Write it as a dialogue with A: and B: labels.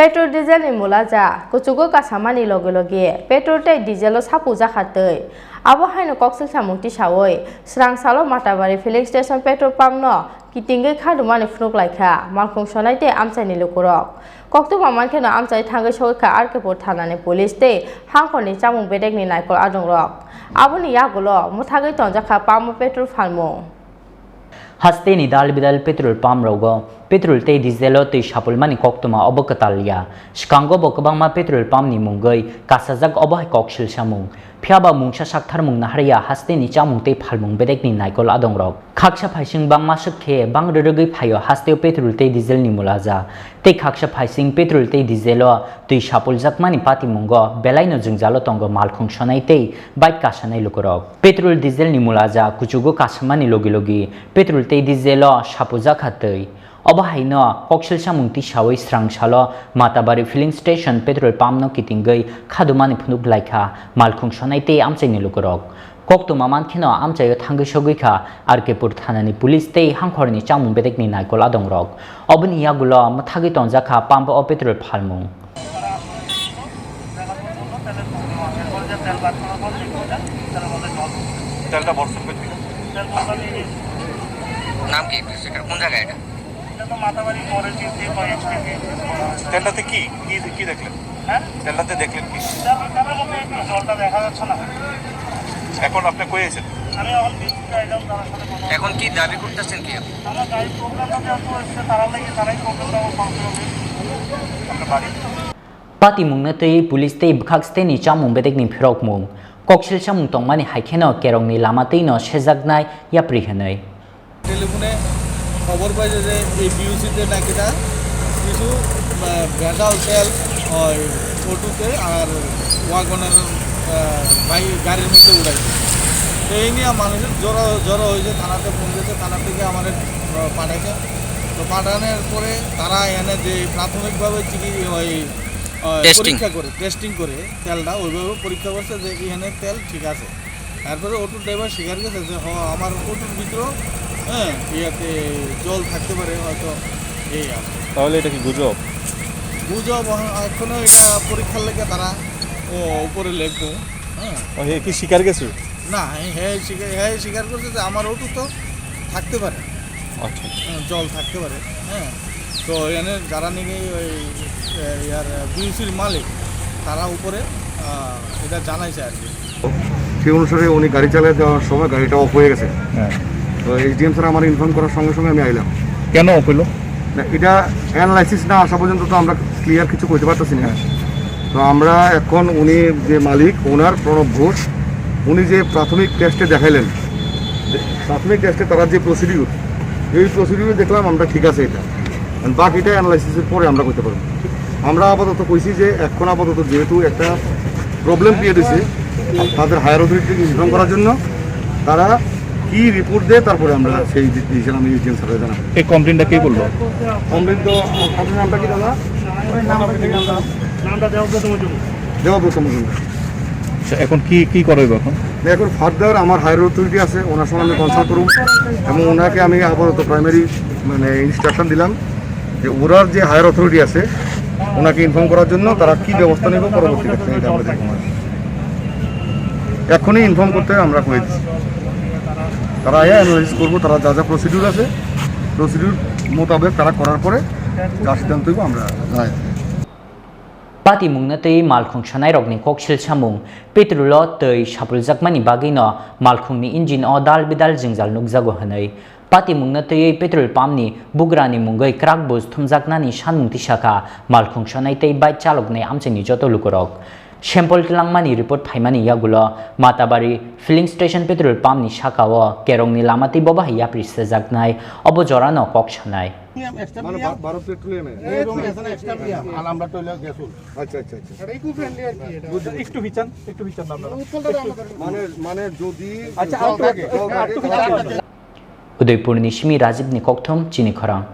A: Petrol diesel ni mula ja kuchugo kasamani loge loge petrol tai diesel lo sapuja khatei abo haino Koksilsamung ti sawoi srang salo Matabari filling station petrol pump no kitingai khadumani phunuk laikha malkhung sonai te amchani lukurok koktu mamanke no amchai thangai soika arkepur thanani police te hangkhoni chamung bedek ni naikol adongrok aboni yagulo muthagai tonjakha pump petrol phalmung
B: Haste ni dal bidal petrol pump rogo petrol te diesel te sapul mani koktuma obokatalia skango bokbang ma petrol pump ni mungai kasajak obah Koksilsamung phiaba mungsa sakthar mung nahariya haste ni chamung te phalmung bedek ni naikol adongrok khaksa phaising bang ma sakhe bang rerogei phayo haste petrol te diesel ni mulaja te khaksa phaising petrol te diesel te Sapoljak mani pati mungo belaino jingjalo tongo malkhung sonai te bike kasanai lukorok petrol diesel ni mulaja kuchugo kasamani logi logi petrol te diesel Sapoljak hatei Obahaino Koksilsamung ti sawai srangsalo Matabari filling station petrol pump no kitingai khadumani phunuk laikha malkhung sonai te amchaini lukorok kokto maman khino amchayo thangai sogoikha arkepur thanani police te hangkhorni chamung bedekni naikol adongrok oboni yagulo mathagi tonjakha pump o petrol phalmung
C: তেলটা বর্ষণ করতে
D: নাম কি সেটা কোন জায়গায় এটা
C: তো মাতাবাড়ি পরে যে তেলটাতে কি কি কি দেখলেন হ্যাঁ তেলটাতে দেখলেন কি জলটা দেখা যাচ্ছে না এখন আপনি কই আছেন আমি এখন বিস্তারিত আইলাম তার সাথে
D: এখন কি দাবি করতেছেন কি
C: আমরা গাড়ি প্রোগ্রামটা যত হচ্ছে তারা লাগে তারাই প্রোগ্রামটা করতে হবে আপনার বাড়ি
B: Pati mungna te police te bkhakste ni chamung bedek ni phirok mung Koksilsamung tongmani haikheno kerong ni lama te no sejagnai ya prihenai
E: টেলিফোনে খবর পাই যে এই বিউসিতে নাকি না কিছু ভেজাল তেল হয় অটোতে আর ওয়াগনের গাড়ির মধ্যে উড়াইছে এই নিয়ে মানুষের জড়ো হয়েছে থানাতে ফোন দিয়েছে থানা থেকে আমাদের পাঠাইছে তো পাঠানোর পরে তারা এনে যে প্রাথমিকভাবে পরীক্ষা করে টেস্টিং করে তেলটা ওইভাবে পরীক্ষা করছে যে এখানে তেল ঠিক আছে তারপরে অটোর ড্রাইভার স্বীকার করেছে যে আমার অটোর ভিতরেও হ্যাঁ ইয়াতে জল থাকতে পারে হয়তো এই আছে
C: তাহলে এটা কি গুজব
E: গুজব এখনো এটা পরীক্ষার লেগে তারা উপরে লিখবো হ্যাঁ
C: কি স্বীকার গেছে
E: না হ্যাঁ স্বীকার করছে যে আমার অটো তো থাকতে পারে
C: আচ্ছা
E: জল থাকতে পারে হ্যাঁ তো এখানে যারা নাকি ওই ইয়ার বিউসির মালিক তারা উপরে এটা জানাইছে আর কি
F: সেই অনুসারে উনি গাড়ি চালিয়ে যাওয়ার সময় গাড়িটা অফ হয়ে গেছে
C: হ্যাঁ
F: তো এইচডিএম স্যার আমার ইনফর্ম করার সঙ্গে সঙ্গে আমি আইলাম
C: কেন অফ হলো
F: না এটা অ্যানালাইসিস না আসা পর্যন্ত তো আমরা ক্লিয়ার কিছু করতে পারতেছি না তো আমরা এখন উনি যে মালিক ওনার প্রণব ঘোষ উনি যে প্রাথমিক টেস্টে দেখাইলেন প্রাথমিক টেস্টে তারা যে প্রসিডিউর এই প্রসিডিউরে দেখলাম আমরা ঠিক আছে এটা বাকিটা অ্যানালাইসিসের পরে আমরা করতে পারবো আমরা আপাতত কইছি যে এখন আপাতত যেহেতু একটা প্রবলেম ক্রিয়েট হয়েছে তাদের হায়ার অথরিটিকে ইনফর্ম করার জন্য তারা কি রিপোর্ট দেয় তারপরে আমরা সেই ডিসিশন আমি ইউজিএম স্যারকে জানাবো
C: এই কমপ্লেনটা কে করলো
F: কমপ্লেন তো আপনার নামটা কি দাদা নামটা দেওয়া
C: এখন কি করবে এখন
F: এখন ফার্দার আমার হায়ার অথরিটি আছে ওনার সঙ্গে আমি কনসাল্ট করব এবং ওনাকে আমি আপাতত প্রাইমারি মানে ইনস্ট্রাকশন দিলাম যে ওনার যে হায়ার অথরিটি আছে ওনাকে ইনফর্ম করার জন্য তারা কি ব্যবস্থা নেবে পরবর্তী ক্ষেত্রে এটা আমরা দেখব এখনই ইনফর্ম করতে আমরা করে দিচ্ছি তারা অ্যানালাইসিস করবো তারা যা যা প্রসিডিউর আছে প্রসিডিউর মোতাবেক তারা করার পরে যা সিদ্ধান্ত হইব আমরা জানাই
B: Pati mungna te malkhung sanai rokni Koksilsamung petrol te Sapoljak mani bagino malkhung ni engine o dal bidal jingjal nukjago hanai Pati mungna te petrol pump ni bugrani mungai krak bus thumjaknani sanmung tisaka malkhung sanai te bike chalok nei amchini joto lukorok Sample langmani report phaimani yagulo Matabari filling station petrol pump ni sakao kerong ni lamati boba ya prisejaknai obo jorano koksanai
F: মানে ভারত পেট্রোলিয়ামে
E: আর আমরা toilet গ্যাসুল
F: আচ্ছা আচ্ছা আচ্ছা
E: এটা eco friendly আর কি এটা
C: একটু হিচান
F: আপনারা মানে যদি
C: আচ্ছা
B: Udaipur ni Shimi Rajiv ni Kokthom Chini Khorang